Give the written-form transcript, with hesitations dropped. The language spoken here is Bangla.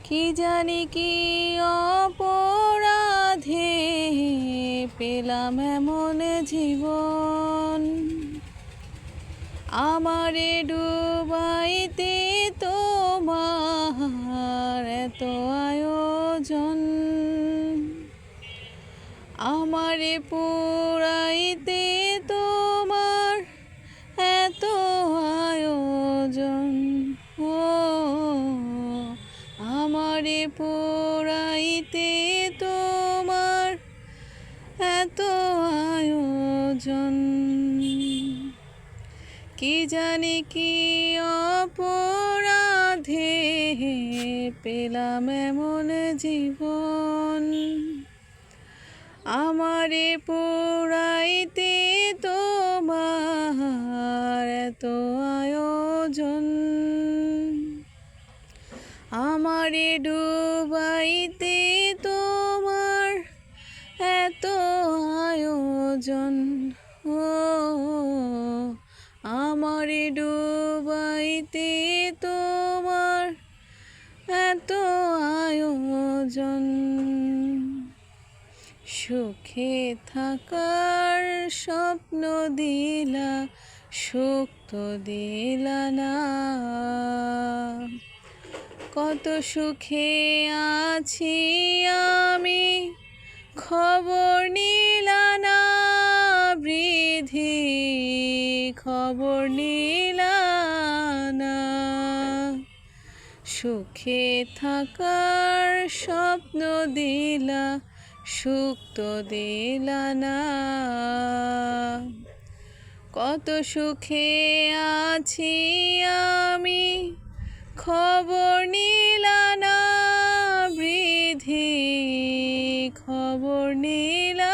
কি জানি কি অপরাধে পেলাম এমন জীবন, আমারে ডুবাইতে তোমার এত আয়োজন, আমারে পুরাইতে তোমার এত আয়োজন। ও আমারে পুরাইতে তোমার এত আয়োজন, কি জানি কি অপরাধে পেলাম এমন জীবন, আমারে পুরাইতে তোমার এত আয়োজন, আমারে ডুবাইতে তোমার এত আয়োজন। ও আমারে ডুবাইতে তোমার এত আয়োজন, সুখে থাকার স্বপ্ন দিলা, সুখ তো দিলা না। কত সুখে আছি আমি, খবর নিলা না, বৃদ্ধি খবর নিলা না। সুখে থাকার স্বপ্ন দিলা, সুখ তো দিলা না। কত সুখে আছি আমি, খবর নিলা না, বৃদ্ধি খবর নিলা